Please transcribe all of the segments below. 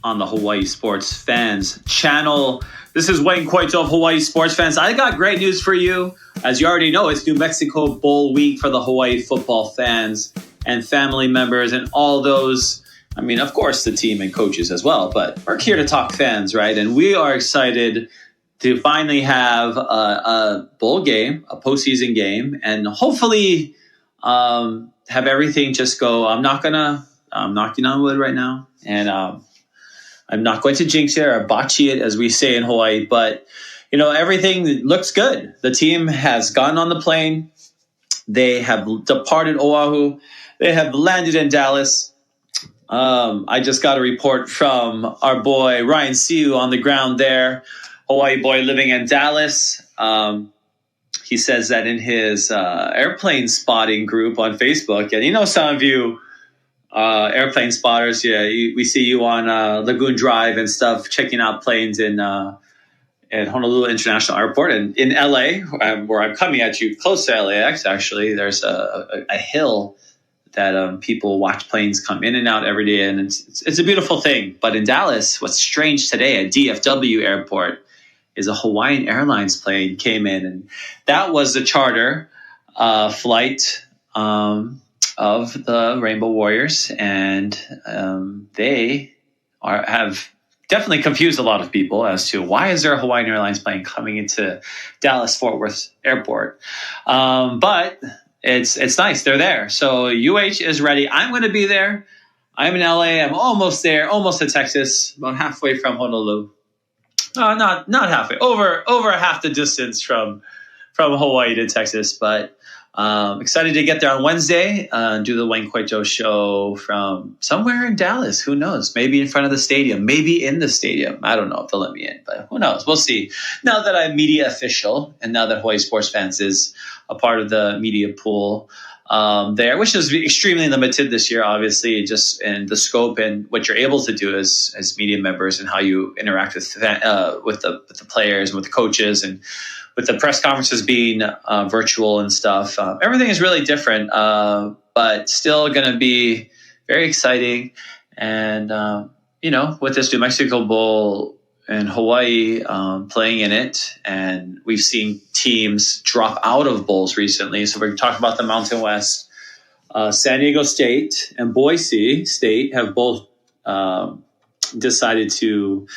on the Hawaii Sports Fans channel. This is Wayne Coito of Hawaii Sports Fans. I got great news for you. As you already know, it's New Mexico Bowl week for the Hawaii football fans and family members and all those. I mean, of course, the team and coaches as well, but we're here to talk fans, right? And we are excited to finally have a bowl game, a postseason game, and hopefully have everything just go. I'm knocking on wood right now, and I'm not going to jinx it or botchy it, as we say in Hawaii, but everything looks good. The team has gone on the plane. They have departed Oahu. They have landed in Dallas. I just got a report from our boy Ryan Siu on the ground there, Hawaii boy living in Dallas. He says that in his airplane spotting group on Facebook, and some of you airplane spotters, we see you on Lagoon Drive and stuff, checking out planes in Honolulu International Airport. And in LA, where I'm coming at you, close to LAX, actually, there's a hill that people watch planes come in and out every day, and it's a beautiful thing. But in Dallas, what's strange today at DFW Airport is a Hawaiian Airlines plane came in, and that was the charter flight of the Rainbow Warriors, and they have definitely confused a lot of people as to why is there a Hawaiian Airlines plane coming into Dallas Fort Worth Airport, but it's nice. They're there. So UH is ready. I'm going to be there. I'm in LA. I'm almost there, almost to Texas, about halfway from Honolulu. Not halfway, over half the distance from Hawaii to Texas. But excited to get there on Wednesday, do the Wayne Coito show from somewhere in Dallas. Who knows? Maybe in front of the stadium, maybe in the stadium. I don't know if they'll let me in, but who knows? We'll see. Now that I'm media official, and now that Hawaii Sports Fans is a part of the media pool there, which is extremely limited this year, obviously, just in the scope and what you're able to do as media members and how you interact with the players and with the coaches, and with the press conferences being virtual and stuff. Everything is really different, but still going to be very exciting. And, with this New Mexico Bowl and Hawaii playing in it, and we've seen teams drop out of bowls recently. So we're talking about the Mountain West. San Diego State and Boise State have both decided to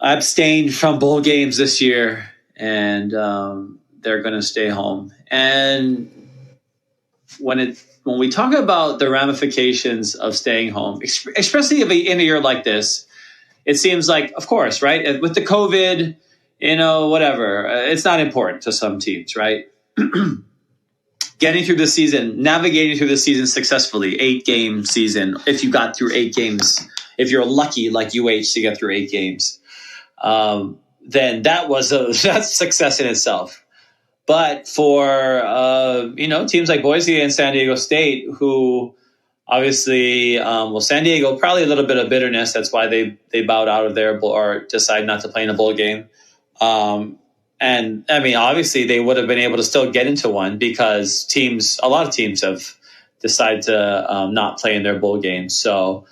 abstain from bowl games this year, and they're going to stay home. And when we talk about the ramifications of staying home, especially in a year like this, it seems like, of course, right? With the COVID, whatever, it's not important to some teams, right? Getting through the season, navigating through the season successfully, 8-game season. If you got through 8 games, if you're lucky like UH to get through 8 games, then that's success in itself. But for teams like Boise and San Diego State, who obviously, San Diego, probably a little bit of bitterness. That's why they bowed out of their bowl or decide not to play in a bowl game. And I mean, obviously, they would have been able to still get into one because a lot of teams have decided to not play in their bowl games. So,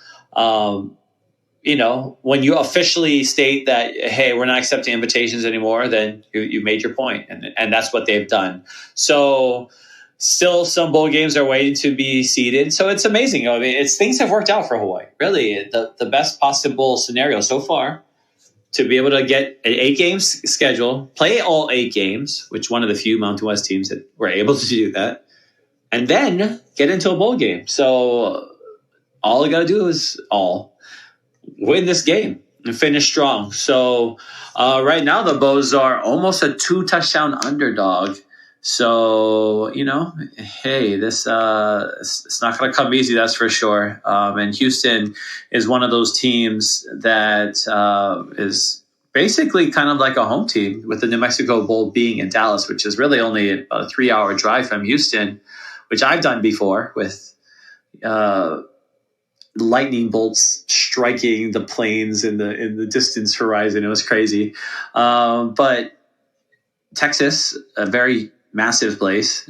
when you officially state that, hey, we're not accepting invitations anymore, then you made your point, and that's what they've done. So still some bowl games are waiting to be seeded. So it's amazing. I mean, things have worked out for Hawaii. Really, the best possible scenario so far to be able to get an 8-game schedule, play all 8 games, which one of the few Mountain West teams that were able to do that, and then get into a bowl game. So all you got to do is win this game and finish strong. So right now the Bows are almost a 2-touchdown underdog. So, hey, this it's not going to come easy, that's for sure. And Houston is one of those teams that is basically kind of like a home team, with the New Mexico Bowl being in Dallas, which is really only about a 3-hour drive from Houston, which I've done before with lightning bolts striking the plains in the distance horizon. It was crazy. But Texas, a very massive place,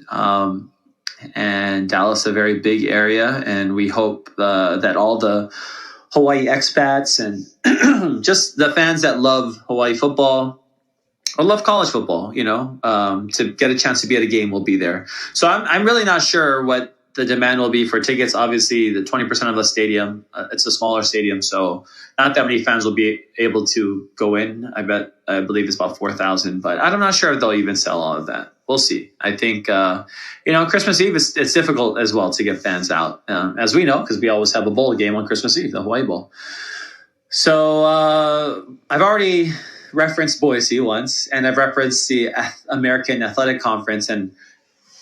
and Dallas, a very big area. And we hope that all the Hawaii expats and just the fans that love Hawaii football or love college football, to get a chance to be at a game will be there. So I'm really not sure what the demand will be for tickets. Obviously, the 20% of the stadium, it's a smaller stadium, so not that many fans will be able to go in. I believe it's about 4,000, but I'm not sure if they'll even sell all of that. We'll see. I think, Christmas Eve, it's difficult as well to get fans out, as we know, because we always have a bowl game on Christmas Eve, the Hawaii Bowl. So I've already referenced Boise once, and I've referenced the American Athletic Conference, and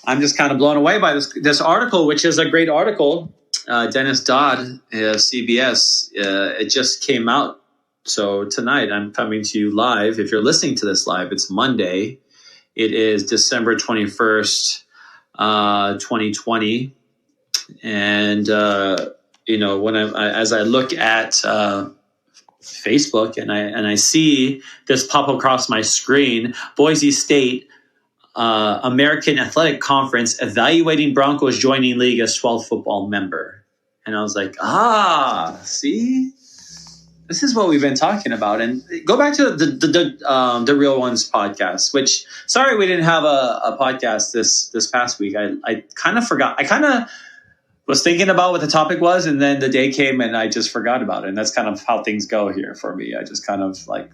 I'm just kind of blown away by this article, which is a great article. Dennis Dodd, CBS, it just came out. So tonight I'm coming to you live. If you're listening to this live, it's Monday. It is December 21st, 2020. And, as I look at Facebook and I see this pop across my screen, Boise State, American Athletic Conference evaluating Broncos joining league as 12th football member. And I was like, see, this is what we've been talking about. And go back to the Real Ones podcast, which, sorry, we didn't have a podcast this past week. I kind of forgot. I kind of was thinking about what the topic was, and then the day came and I just forgot about it. And that's kind of how things go here for me. I just kind of like,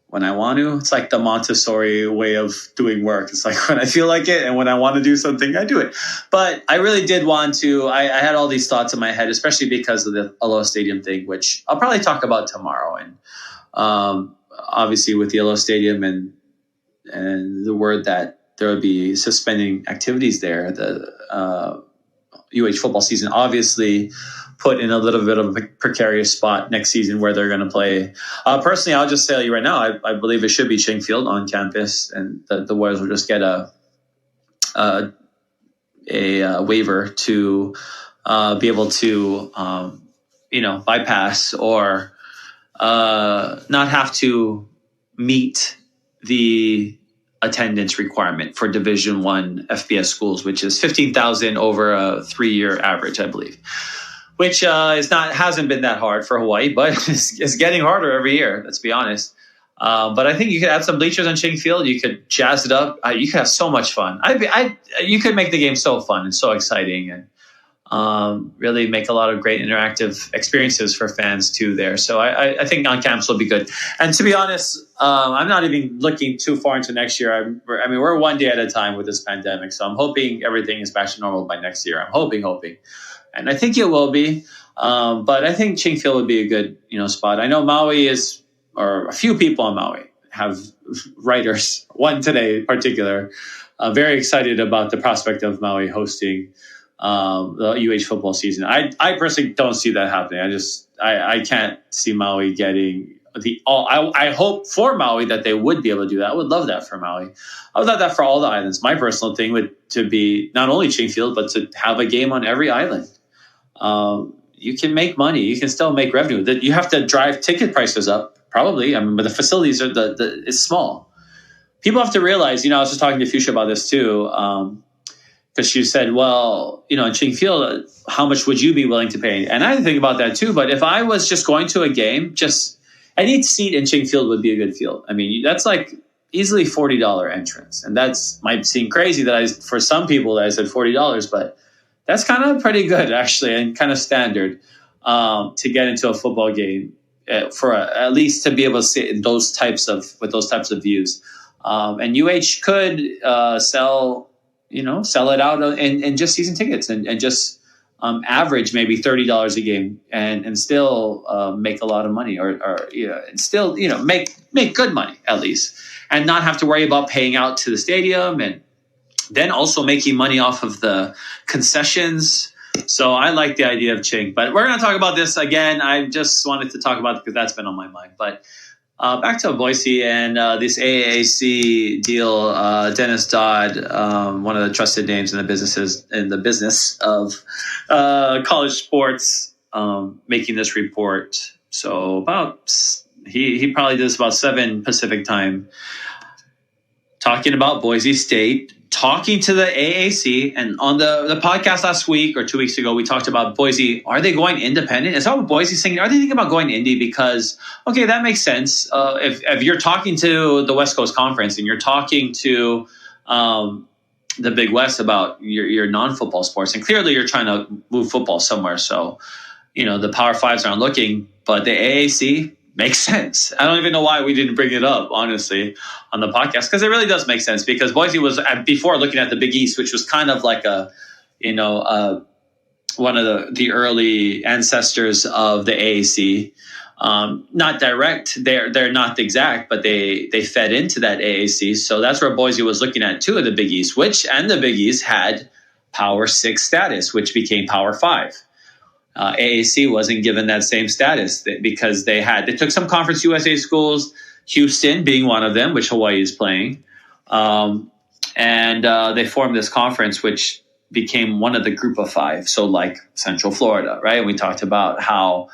when I want to, it's like the Montessori way of doing work. It's like when I feel like it, and when I want to do something, I do it. But I really did want to, I had all these thoughts in my head, especially because of the Aloha Stadium thing, which I'll probably talk about tomorrow. And obviously with the Aloha Stadium and the word that there will be suspending activities there, the UH football season obviously put in a little bit of a precarious spot next season where they're going to play. Personally, I'll just tell you right now, I believe it should be Ching Field on campus, and the Warriors will just get a waiver to be able to, bypass or not have to meet the attendance requirement for Division I FBS schools, which is 15,000 over a 3-year average, I believe. Which hasn't been that hard for Hawaii, but it's getting harder every year. Let's be honest. But I think you could add some bleachers on Ching Field. You could jazz it up. You could have so much fun. You could make the game so fun and so exciting, and really make a lot of great interactive experiences for fans too there. So I think on campus will be good. And to be honest, I'm not even looking too far into next year. We're one day at a time with this pandemic. So I'm hoping everything is back to normal by next year. I'm hoping. And I think it will be. But I think Ching Field would be a good, spot. I know Maui or a few people on Maui have writers, one today in particular, very excited about the prospect of Maui hosting the UH football season. I personally don't see that happening. I can't see Maui getting I hope for Maui that they would be able to do that. I would love that for Maui. I would love that for all the islands. My personal thing would to be not only Ching Field, but to have a game on every island. You can make money. You can still make revenue. That you have to drive ticket prices up, probably. But the facilities are it's small. People have to realize. I was just talking to Fuchsia about this too, because she said, "Well, in Ching Field, how much would you be willing to pay?" And I think about that too. But if I was just going to a game, any seat in Ching Field would be a good field. That's like easily $40 entrance, and might seem crazy for some people that I said $40, but that's kind of pretty good actually, and kind of standard to get into a football game for at least to be able to sit in with those types of views. And UH could sell it out in just season tickets and just average maybe $30 a game and still make a lot of money and still make good money at least, and not have to worry about paying out to the stadium, and then also making money off of the concessions. So I like the idea of Ching, but we're going to talk about this again. I just wanted to talk about it because that's been on my mind. But back to Boise and this AAC deal. Dennis Dodd, one of the trusted names in the business of college sports, making this report. So he probably did this about 7 Pacific time, talking about Boise State talking to the AAC, and on the podcast last week or 2 weeks ago, we talked about Boise. Are they going independent? Is that what Boise's saying? Are they thinking about going indie? Because, okay, that makes sense. If you're talking to the West Coast Conference and you're talking to the Big West about your non-football sports, and clearly you're trying to move football somewhere. So, the Power Fives aren't looking, but the AAC makes sense. I don't even know why we didn't bring it up, honestly, on the podcast, because it really does make sense. Because Boise was, before looking at the Big East, which was kind of like one of the early ancestors of the AAC. Not direct, they're not the exact, but they fed into that AAC. So that's where Boise was looking at two of the Big East, and the Big East had Power 6 status, which became Power 5. AAC wasn't given that same status because they took some Conference USA schools, Houston being one of them, which Hawaii is playing. And they formed this conference, which became one of the group of 5. So like Central Florida, right? And we talked about how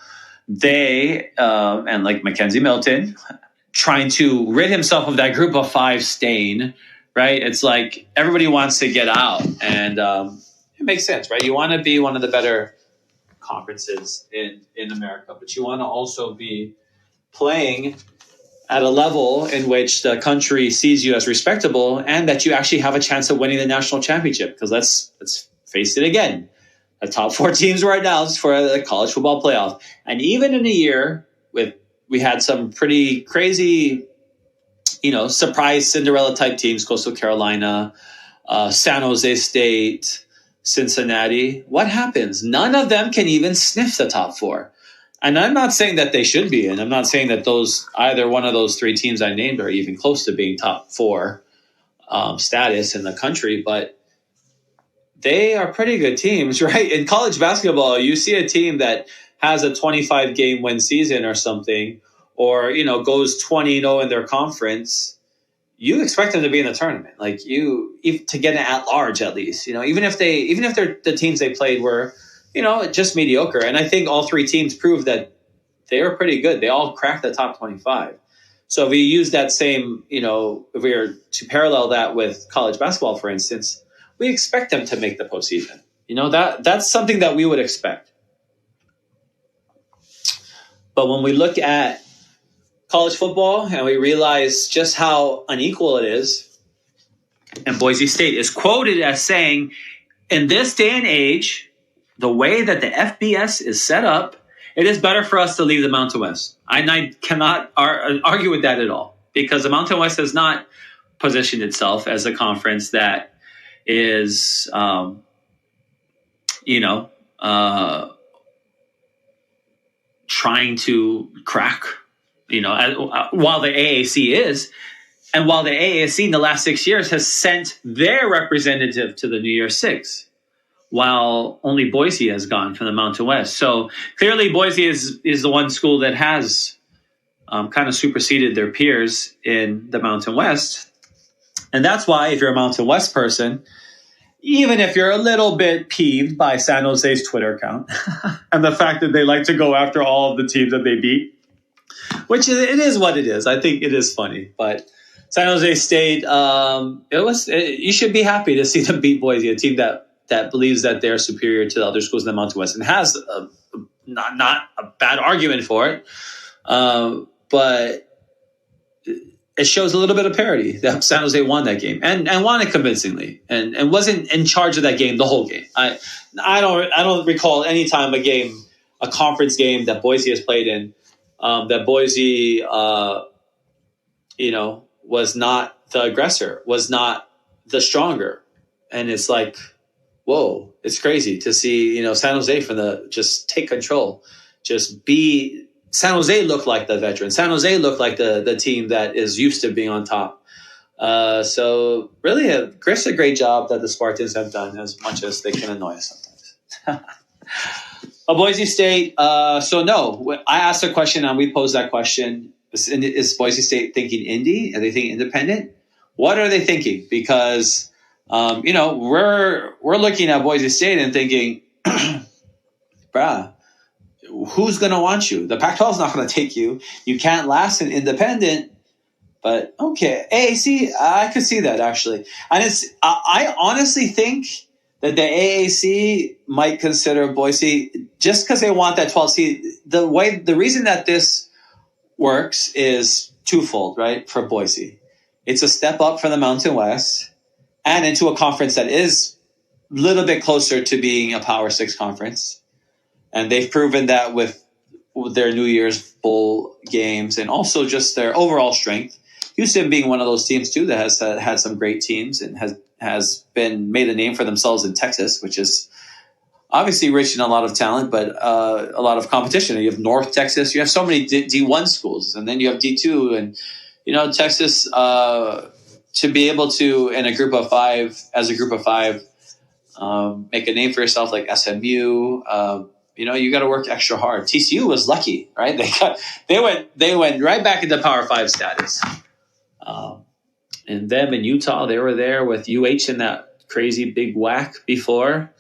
they, and like Mackenzie Milton, trying to rid himself of that group of 5 stain, right? It's like everybody wants to get out, and it makes sense, right? You want to be one of the better conferences in America, but you want to also be playing at a level in which the country sees you as respectable, and that you actually have a chance of winning the national championship. Because let's face it again, the top 4 teams right now is for the college football playoff. And even in a year we had some pretty crazy, surprise Cinderella type teams, Coastal Carolina, San Jose State, Cincinnati. What happens? None of them can even sniff the top 4. And I'm not saying that they should be, and I'm not saying that either one of those 3 teams I named are even close to being top 4 status in the country, but they are pretty good teams, right? In college basketball, you see a team that has a 25-game win season or something, or goes 20-0 in their conference. You expect them to be in the tournament, to get an at-large at least. Even if the teams they played were, just mediocre. And I think all 3 teams proved that they were pretty good. They all cracked the top 25. So if we use that same, if we were to parallel that with college basketball, for instance, we expect them to make the postseason. That's something that we would expect. But when we look at college football and we realize just how unequal it is, and Boise State is quoted as saying, in this day and age, the way that the FBS is set up, it is better for us to leave the Mountain West. I cannot argue with that at all, because the Mountain West has not positioned itself as a conference that is, trying to crack, while the AAC is. And while the AAC in the last 6 years has sent their representative to the New Year's Six, while only Boise has gone from the Mountain West. So clearly Boise is the one school that has kind of superseded their peers in the Mountain West. And that's why, if you're a Mountain West person, even if you're a little bit peeved by San Jose's Twitter account and the fact that they like to go after all of the teams that they beat, which it is what it is. I think it is funny, but San Jose State, you should be happy to see them beat Boise, a team that believes that they're superior to the other schools in the Mountain West and has not a bad argument for it. But it shows a little bit of parity that San Jose won that game and won it convincingly and wasn't in charge of that game the whole game. I don't recall any time a conference game that Boise has played in, that Boise, was not the aggressor, was not the stronger. And it's like, whoa, it's crazy to see, San Jose just take control, just be. San Jose looked like the veteran. San Jose looked like the team that is used to being on top. So really, Chris, a great job that the Spartans have done, as much as they can annoy us sometimes. Boise State. So no, I asked a question and we posed that question. Is Boise State thinking indie? Are they thinking independent? What are they thinking? Because, we're looking at Boise State and thinking, bruh, who's going to want you? The Pac-12 is not going to take you. You can't last in independent. But okay, AAC, I could see that actually. And I honestly think that the AAC might consider Boise just because they want that 12 seed. The reason that this works is twofold, right? For Boise, it's a step up from the Mountain West and into a conference that is a little bit closer to being a Power Six conference, and they've proven that with their New Year's Bowl games and also just their overall strength. Houston being one of those teams too that has had some great teams and has been made a name for themselves in Texas, which is obviously rich in a lot of talent, but a lot of competition. You have North Texas, you have so many D1 schools, and then you have D2, and Texas to be able to in a group of five make a name for yourself like SMU. You got to work extra hard. TCU was lucky, right? They went right back into Power 5 status. And them in Utah, they were there with UH in that crazy big whack before.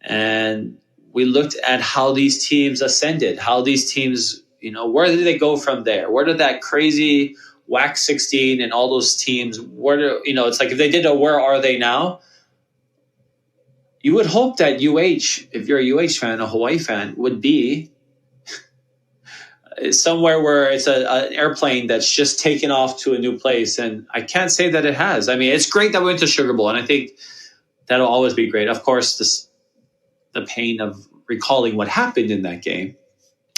And we looked at how these teams ascended, how these teams, where did they go from there? Where did that crazy whack 16 and all those teams, it's like if they did a where are they now? You would hope that UH, if you're a UH fan, a Hawaii fan, would be somewhere where it's an airplane that's just taken off to a new place. And I can't say that it has. I mean, it's great that we went to Sugar Bowl, and I think that'll always be great. Of course, the pain of recalling what happened in that game,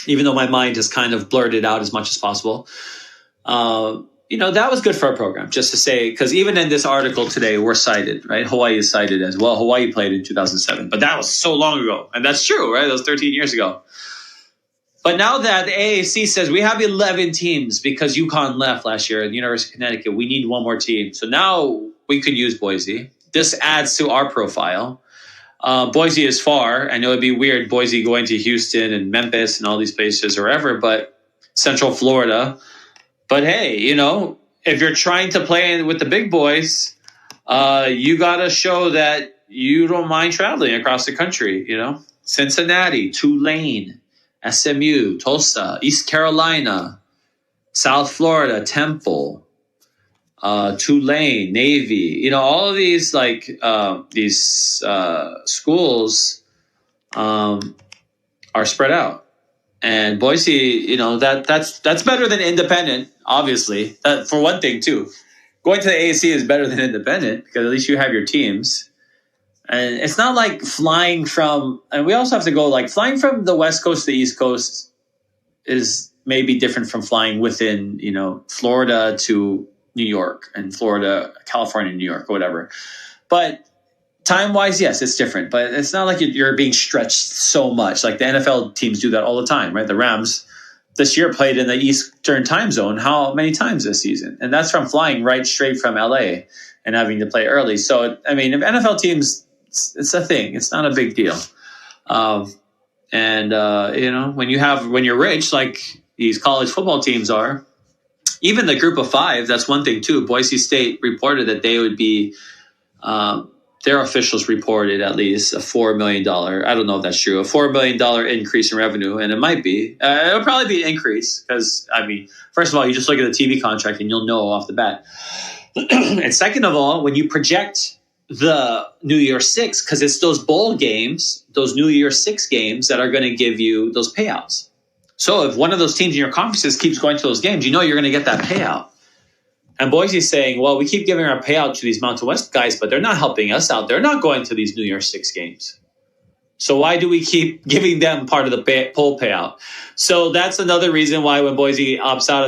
even though my mind has kind of blurred it out as much as possible. That was good for our program, just to say, because even in this article today, we're cited, right? Hawaii is cited as well. Hawaii played in 2007, but that was so long ago. And that's true, right? That was 13 years ago. But now that the AAC says we have 11 teams because UConn left last year at the University of Connecticut, we need one more team. So now we could use Boise. This adds to our profile. Boise is far. I know it'd be weird, Boise going to Houston and Memphis and all these places or wherever, but Central Florida. But hey, if you're trying to play with the big boys, you got to show that you don't mind traveling across the country. Cincinnati, Tulane, SMU, Tulsa, East Carolina, South Florida, Temple, Tulane, Navy. All of these schools are spread out. And Boise, that's better than independent, obviously. For one thing, too. Going to the AAC is better than independent because at least you have your teams. And it's not like flying from – and we also have to go flying from the West Coast to the East Coast is maybe different from flying within, Florida to New York and Florida, California, New York, or whatever. But – time-wise, yes, it's different, but it's not like you're being stretched so much. Like the NFL teams do that all the time, right? The Rams this year played in the Eastern time zone how many times this season? And that's from flying right straight from LA and having to play early. So, I mean, if NFL teams, it's a thing. It's not a big deal. When you're rich, like these college football teams are, even the group of five, that's one thing too. Boise State reported that they would be, their officials reported at least a $4 million. I don't know if that's true. A $4 million increase in revenue. And it might be. It'll probably be an increase because, first of all, you just look at the TV contract and you'll know off the bat. And second of all, when you project the New Year's Six, because it's those bowl games, those New Year's Six games that are going to give you those payouts. So if one of those teams in your conferences keeps going to those games, you're going to get that payout. And Boise's saying, well, we keep giving our payout to these Mountain West guys, but they're not helping us out. They're not going to these New Year's Six games. So why do we keep giving them part of the poll payout? So that's another reason why when Boise opts out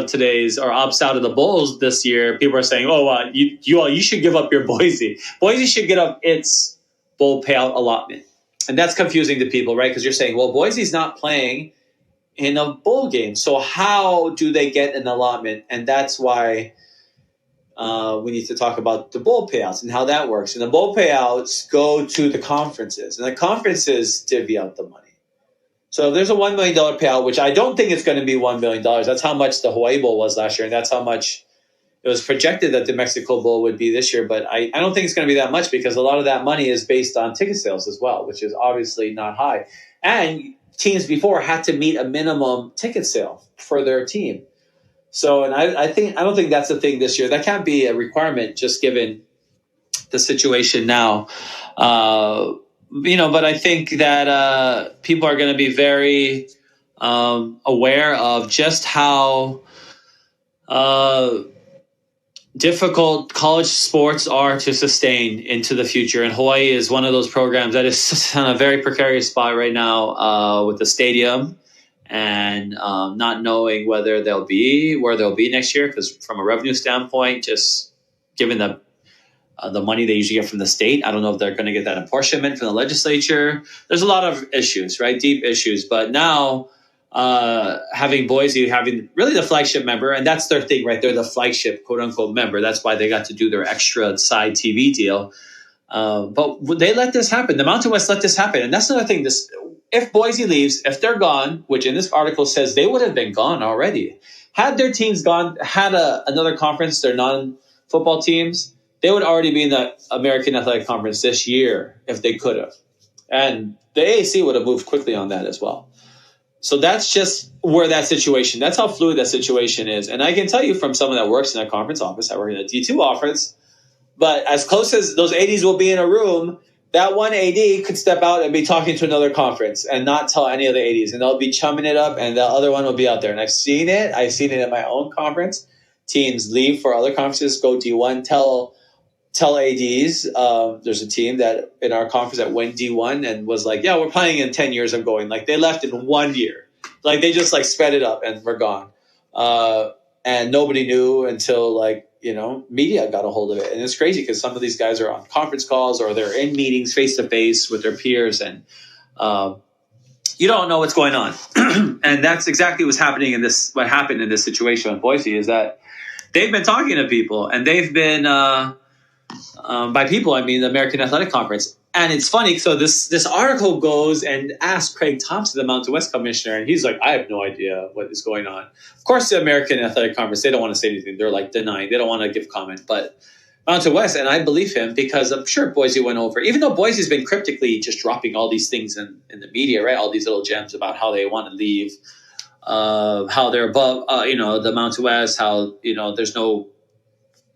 of the bowls this year, people are saying, you should give up your Boise. Boise should get up its bowl payout allotment. And that's confusing to people, right? Because you're saying, well, Boise's not playing in a bowl game. So how do they get an allotment? And that's why we need to talk about the bowl payouts and how that works. And the bowl payouts go to the conferences, and the conferences divvy out the money. So if there's a $1 million payout, which I don't think it's going to be $1 million. That's how much the Hawaii Bowl was last year, and that's how much it was projected that the Mexico Bowl would be this year. But I don't think it's going to be that much because a lot of that money is based on ticket sales as well, which is obviously not high. And teams before had to meet a minimum ticket sale for their team. So, and I don't think that's a thing this year. That can't be a requirement just given the situation now. But I think that people are going to be very aware of just how difficult college sports are to sustain into the future. And Hawaii is one of those programs that is in a very precarious spot right now with the stadium and not knowing whether they'll be where they'll be next year. Because from a revenue standpoint, just given the money they usually get from the state, I don't know if they're going to get that apportionment from the legislature. There's a lot of issues, right? Deep issues. But now having Boise, having really the flagship member, and that's their thing, right? They're the flagship, quote unquote, member. That's why they got to do their extra side TV deal. But they let this happen. The Mountain West let this happen. And that's another thing. If Boise leaves, if they're gone, which in this article says they would have been gone already, had their teams gone, had another conference, their non-football teams, they would already be in the American Athletic Conference this year if they could have. And the AAC would have moved quickly on that as well. So that's just where that's how fluid that situation is. And I can tell you from someone that works in a conference office, I work in a D2 office, but as close as those ADs will be in a room, that one AD could step out and be talking to another conference and not tell any of the ADs. And they'll be chumming it up and the other one will be out there. And I've seen it at my own conference. Teams leave for other conferences, go D1, tell ADs. There's a team that in our conference that went D1 and was like, yeah, we're playing in 10 years of going. Like they left in 1 year. Like they just like sped it up and we're gone. And nobody knew until media got a hold of it. And it's crazy because some of these guys are on conference calls or they're in meetings face to face with their peers and you don't know what's going on. And that's exactly what happened in this situation with Boise is that they've been talking to people and they've been, by people, I mean the American Athletic Conference. And it's funny. So this article goes and asks Craig Thompson, the Mountain West commissioner, and he's like, I have no idea what is going on. Of course, the American Athletic Conference, they don't want to say anything. They're like denying. They don't want to give comment. But Mountain West, and I believe him because I'm sure Boise went over, even though Boise's been cryptically just dropping all these things in the media, right? All these little gems about how they want to leave, how they're above, the Mountain West, how, there's no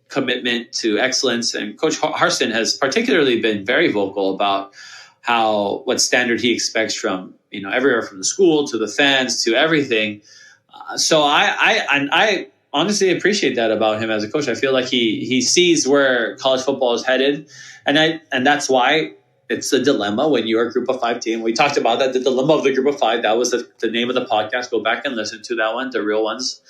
commitment to excellence. And Coach Harston has particularly been very vocal about what standard he expects from, everywhere from the school to the fans to everything. So I honestly appreciate that about him as a coach. I feel like he sees where college football is headed. And that's why it's a dilemma when you're a group of five team. We talked about that, the dilemma of the group of five. That was the name of the podcast. Go back and listen to that one, the real ones.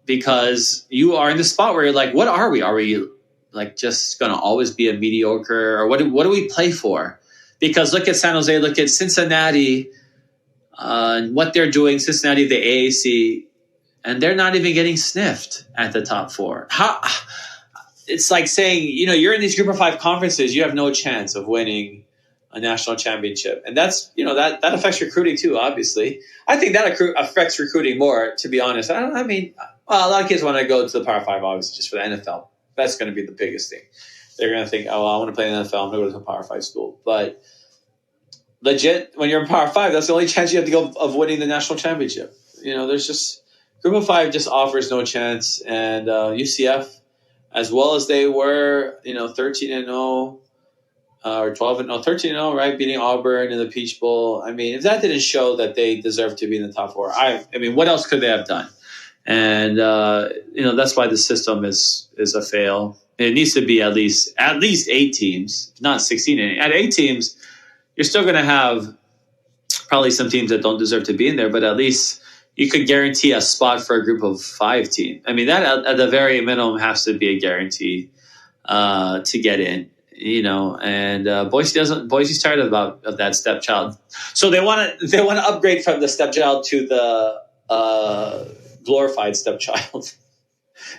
Because you are in the spot where you're like, what are we? Are we like just going to always be a mediocre or what do we play for? Because look at San Jose, look at Cincinnati, what they're doing, Cincinnati, the AAC, and they're not even getting sniffed at the top four. It's like saying, you're in these group of five conferences, you have no chance of winning a national championship. And that's, that affects recruiting too, obviously. I think that affects recruiting more, to be honest. A lot of kids want to go to the Power 5, obviously, just for the NFL. That's going to be the biggest thing. They're going to think, I want to play in the NFL. I'm going to go to a Power 5 school. But legit, when you're in Power 5, that's the only chance you have to go of winning the national championship. There's just Group of 5 just offers no chance. And UCF, as well as they were, 13-0 or 12-0, 13-0, right, beating Auburn in the Peach Bowl. I mean, if that didn't show that they deserve to be in the top four, what else could they have done? And that's why the system is a fail. It needs to be at least 8 teams, not 16. At 8 teams, you're still going to have probably some teams that don't deserve to be in there, but at least you could guarantee a spot for a group of 5 team. I mean, that at the very minimum has to be a guarantee to get in. And Boise's tired of that stepchild, so they want to upgrade from the stepchild to the glorified stepchild,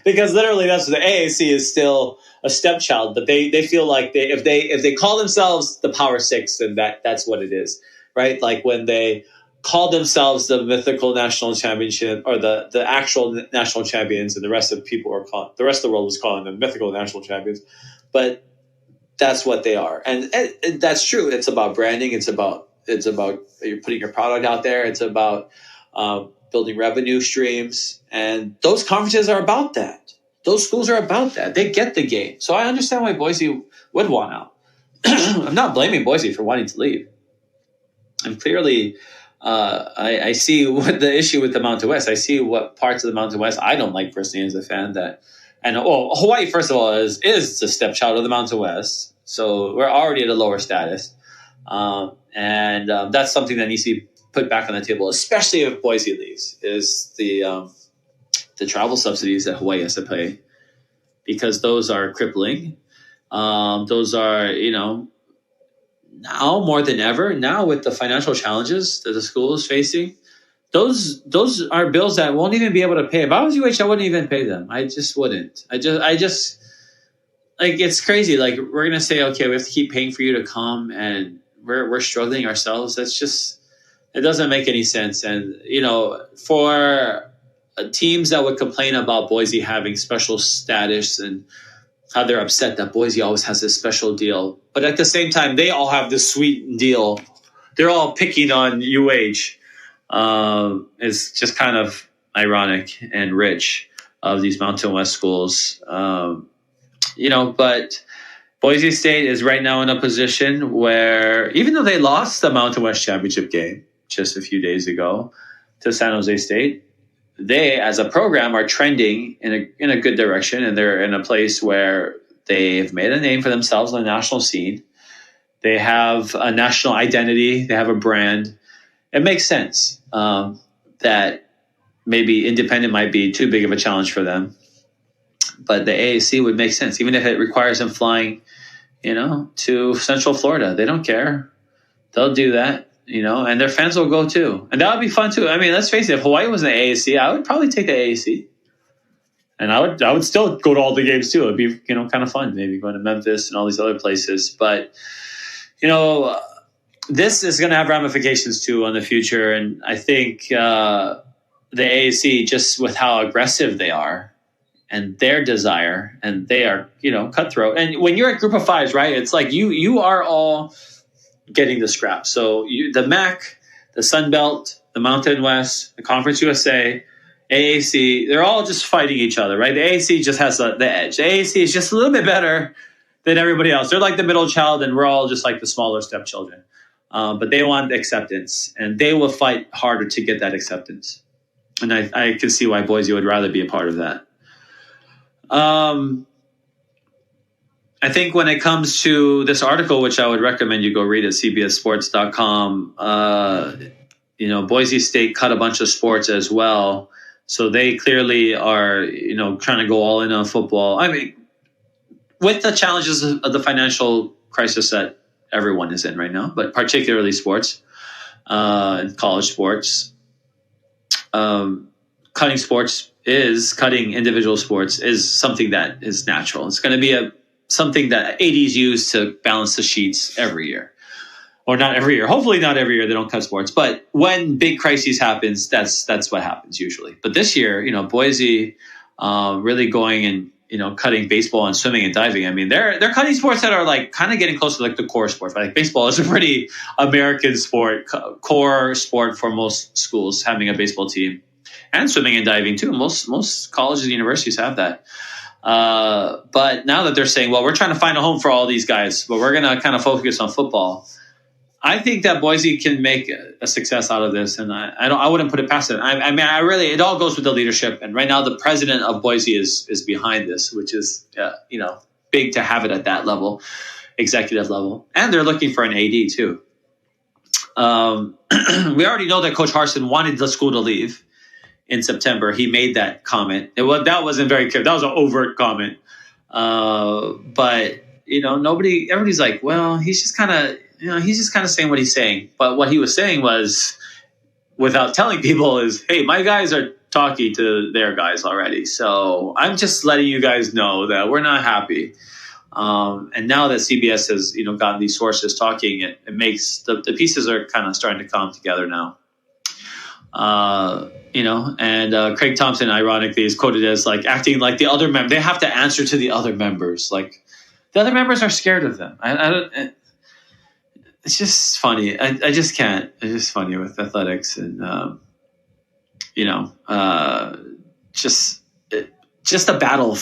because literally that's the AAC is still a stepchild, but they feel like if they call themselves the Power 6, then that's what it is, right? Like when they call themselves the mythical national championship or the actual national champions, and the rest of the world was calling them mythical national champions, but that's what they are, and that's true. It's about branding. It's about you're putting your product out there. It's about building revenue streams. And those conferences are about that. Those schools are about that. They get the game. So I understand why Boise would want out. I'm not blaming Boise for wanting to leave. And clearly, I see what the issue with the Mountain West. I see what parts of the Mountain West I don't like personally as a fan. Hawaii, first of all, is the stepchild of the Mountain West. So we're already at a lower status. And that's something that needs to be put back on the table, especially if Boise leaves, is the travel subsidies that Hawaii has to pay, because those are crippling. Those are, now more than ever, now with the financial challenges that the school is facing, those are bills that won't even be able to pay. If I was UH, I wouldn't even pay them. I just wouldn't. I just like, it's crazy. Like, we're going to say, okay, we have to keep paying for you to come, and we're struggling ourselves. That's just, it doesn't make any sense. And, for teams that would complain about Boise having special status and how they're upset that Boise always has this special deal, but at the same time, they all have this sweet deal. They're all picking on UH. It's just kind of ironic and rich of these Mountain West schools. But Boise State is right now in a position where, even though they lost the Mountain West championship game just a few days ago to San Jose State, they, as a program, are trending in a good direction, and they're in a place where they've made a name for themselves on the national scene. They have a national identity. They have a brand. It makes sense that maybe independent might be too big of a challenge for them, but the AAC would make sense, even if it requires them flying, to Central Florida. They don't care. They'll do that. And their fans will go too. And that would be fun too. I mean, let's face it, if Hawaii was in the AAC, I would probably take the AAC. And I would still go to all the games too. It'd be, kind of fun, maybe going to Memphis and all these other places. But, this is going to have ramifications too on the future. And I think the AAC, just with how aggressive they are and their desire, and they are, cutthroat. And when you're a group of fives, right, it's like you are all getting the scrap. So the MAC, the Sun Belt, the Mountain West, the Conference USA, AAC, they're all just fighting each other, right? The AAC just has the edge. The AAC is just a little bit better than everybody else. They're like the middle child, and we're all just like the smaller stepchildren. But they want acceptance, and they will fight harder to get that acceptance. And I can see why Boise would rather be a part of that. I think when it comes to this article, which I would recommend you go read at cbssports.com, Boise State cut a bunch of sports as well. So they clearly are, trying to go all in on football. I mean, with the challenges of the financial crisis that everyone is in right now, but particularly sports and college sports, cutting individual sports is something that is natural. It's going to be something that ADs use to balance the sheets every year. Or not every year. Hopefully not every year they don't cut sports. But when big crises happens, that's what happens usually. But this year, Boise really going and, cutting baseball and swimming and diving. I mean, they're cutting sports that are like kind of getting close to like the core sports. Right? Like baseball is a pretty American sport, core sport for most schools, having a baseball team. And swimming and diving too. Most colleges and universities have that. But now that they're saying, well, we're trying to find a home for all these guys, but we're going to kind of focus on football. I think that Boise can make a success out of this, and I wouldn't put it past it. I mean, it all goes with the leadership, and right now the president of Boise is behind this, which is big to have it at that level, executive level, and they're looking for an AD too. We already know that Coach Harsin wanted the school to leave in September. He made that comment. That wasn't very clear. That was an overt comment, but everybody's like, well, he's just kind of. He's just kind of saying what he's saying. But what he was saying was, without telling people, is, hey, my guys are talking to their guys already. So I'm just letting you guys know that we're not happy. And now that CBS has, gotten these sources talking, it makes the pieces are kind of starting to come together now. And Craig Thompson, ironically, is quoted as like acting like the other members. They have to answer to the other members. Like the other members are scared of them. It's just funny. I just can't. It's just funny with athletics. And, just a battle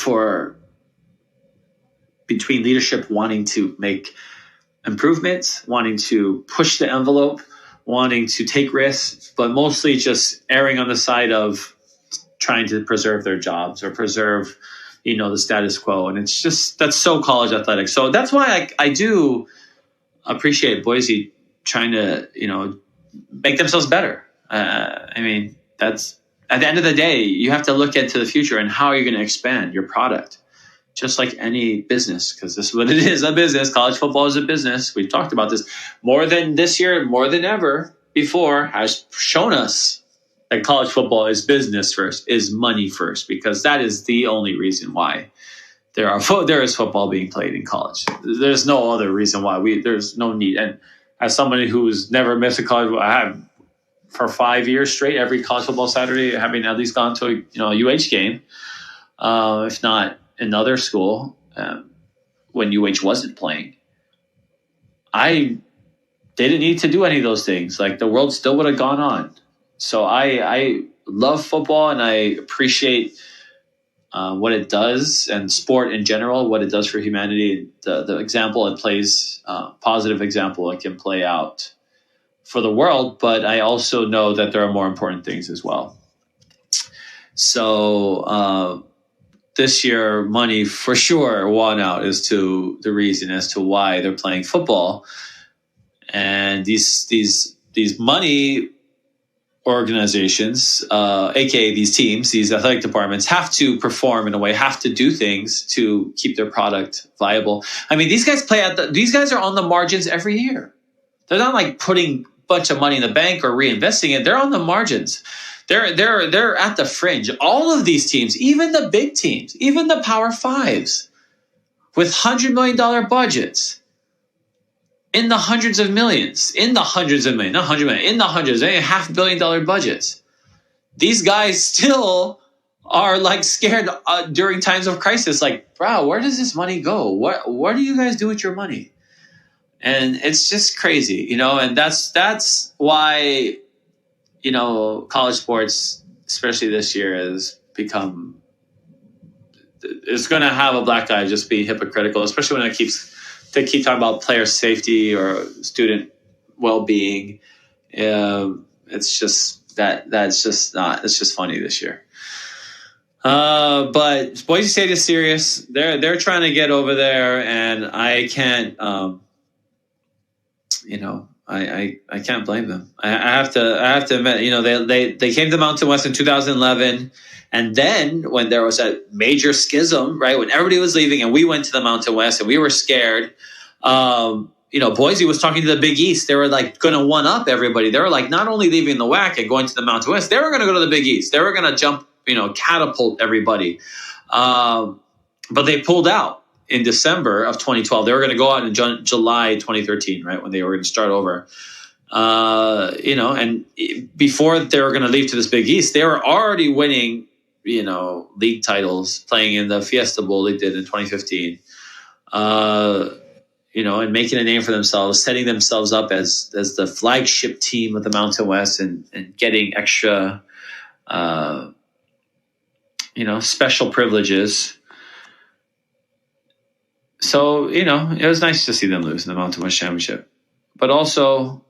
between leadership wanting to make improvements, wanting to push the envelope, wanting to take risks, but mostly just erring on the side of trying to preserve their jobs or preserve, the status quo. And it's just, that's so college athletics. So that's why I do appreciate Boise trying to, make themselves better. That's at the end of the day, you have to look into the future and how you're going to expand your product, just like any business, because this is what it is, a business. College football is a business. We've talked about this more than this year, more than ever before, has shown us that college football is business first, is money first, because that is the only reason why there is football being played in college. There's no other reason why there's no need. And as somebody who's never missed a college, I have for 5 years straight, every college football Saturday, having at least gone to a UH game, if not another school, when UH wasn't playing. I didn't need to do any of those things. Like, the world still would have gone on. So I love football, and I appreciate what it does, and sport in general, what it does for humanity. The example it plays, positive example it can play out for the world. But I also know that there are more important things as well. So this year, money for sure won out as to the reason as to why they're playing football. And these money organizations, aka these teams, these athletic departments, have to perform in a way, have to do things to keep their product viable. I mean, these guys these guys are on the margins every year. They're not like putting a bunch of money in the bank or reinvesting it. They're on the margins. They're at the fringe. All of these teams, even the big teams, even the Power Fives, with $100 million budgets, in the hundreds of millions, not 100 million, in the hundreds, $500 million budgets. These guys still are like scared during times of crisis. Like, bro, where does this money go? What do you guys do with your money? And it's just crazy, and that's why, college sports, especially this year, it's going to have a black eye just being hypocritical, especially when they keep talking about player safety or student well-being. It's just that's just funny this year. But Boise State is serious. They're trying to get over there, and I can't, I can't blame them. I have to admit, they came to Mountain West in 2011. And then when there was a major schism, right, when everybody was leaving and we went to the Mountain West and we were scared, Boise was talking to the Big East. They were like going to one up everybody. They were like not only leaving the WAC and going to the Mountain West, they were going to go to the Big East. They were going to jump, catapult everybody. But they pulled out in December of 2012. They were going to go out in July 2013, right, when they were going to start over. And before they were going to leave to this Big East, they were already winning, league titles, playing in the Fiesta Bowl they did in 2015, and making a name for themselves, setting themselves up as the flagship team of the Mountain West, and getting extra, special privileges. So, it was nice to see them lose in the Mountain West Championship, but also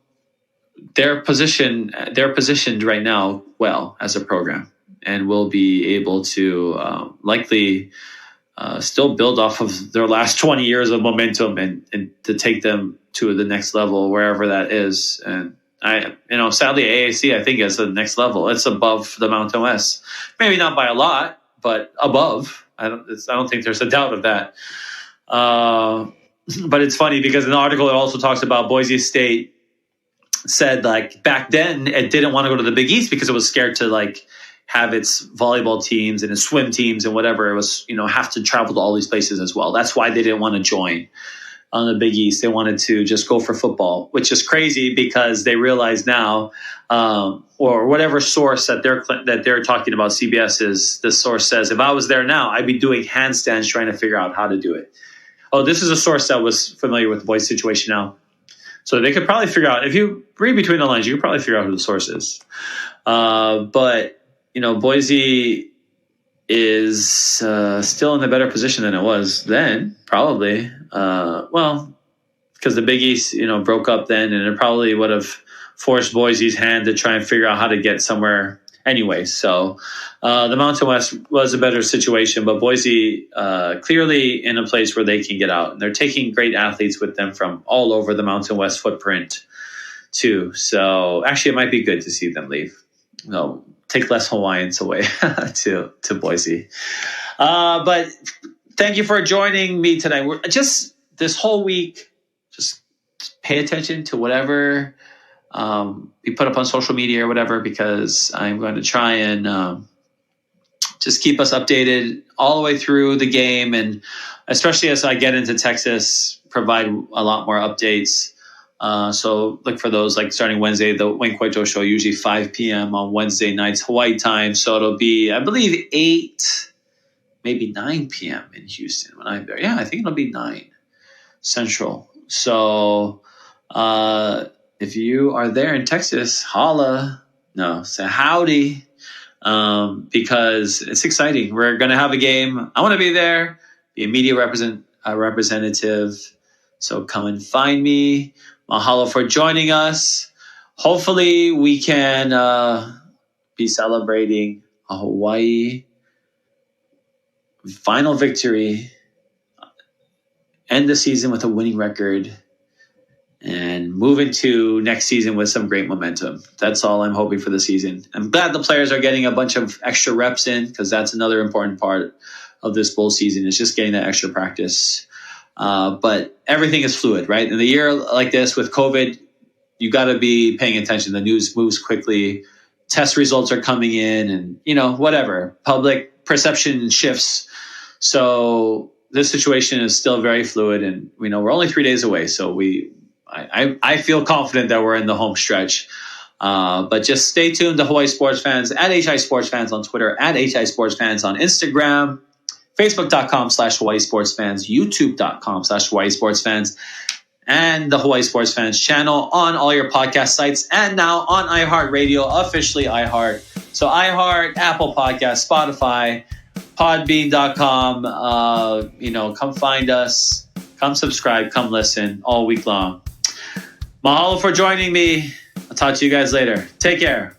they're positioned right now well as a program, and will be able to likely still build off of their last 20 years of momentum and to take them to the next level, wherever that is. And sadly, AAC, I think, is the next level. It's above the Mountain West, maybe not by a lot, but above. I don't think there's a doubt of that. But it's funny because in the article it also talks about Boise State said, like, back then it didn't want to go to the Big East because it was scared to like have its volleyball teams and its swim teams and whatever. It was, have to travel to all these places as well. That's why they didn't want to join on the Big East. They wanted to just go for football, which is crazy because they realize now, or whatever source that they're talking about, CBS is, the source says, if I was there now, I'd be doing handstands trying to figure out how to do it. Oh, this is a source that was familiar with the boys' situation now. So they could probably figure out, if you read between the lines, you could probably figure out who the source is. But Boise is still in a better position than it was then, probably. Because the Big East, broke up then, and it probably would have forced Boise's hand to try and figure out how to get somewhere anyway. So the Mountain West was a better situation, but Boise clearly in a place where they can get out. And they're taking great athletes with them from all over the Mountain West footprint too. So actually it might be good to see them leave. Take less Hawaiians away to Boise. But thank you for joining me today. We're just this whole week, just pay attention to whatever we put up on social media or whatever, because I'm going to try and just keep us updated all the way through the game. And especially as I get into Texas, provide a lot more updates. So look for those, like starting Wednesday, the Wayne Cueto show, usually 5 p.m. on Wednesday nights, Hawaii time. So it'll be, I believe, 8, maybe 9 p.m. in Houston when I'm there. Yeah, I think it'll be 9 Central. So if you are there in Texas, holla. No, say howdy, because it's exciting. We're going to have a game. I want to be there, be a media representative. So come and find me. Mahalo for joining us. Hopefully we can be celebrating a Hawaii final victory, end the season with a winning record, and move into next season with some great momentum. That's all I'm hoping for the season. I'm glad the players are getting a bunch of extra reps in, because that's another important part of this bowl season, is just getting that extra practice. But everything is fluid, right? In a year like this with COVID, you got to be paying attention. The news moves quickly. Test results are coming in, and, whatever. Public perception shifts. So this situation is still very fluid, and we're only 3 days away. So I feel confident that we're in the home stretch. But just stay tuned to Hawaii Sports Fans, at HI Sports Fans on Twitter, at HI Sports Fans on Instagram, Facebook.com/Hawaii Sports Fans, YouTube.com/Hawaii Sports Fans, and the Hawaii Sports Fans channel on all your podcast sites, and now on iHeartRadio, officially iHeart. So iHeart, Apple Podcasts, Spotify, Podbean.com. Come find us, come subscribe, come listen all week long. Mahalo for joining me. I'll talk to you guys later. Take care.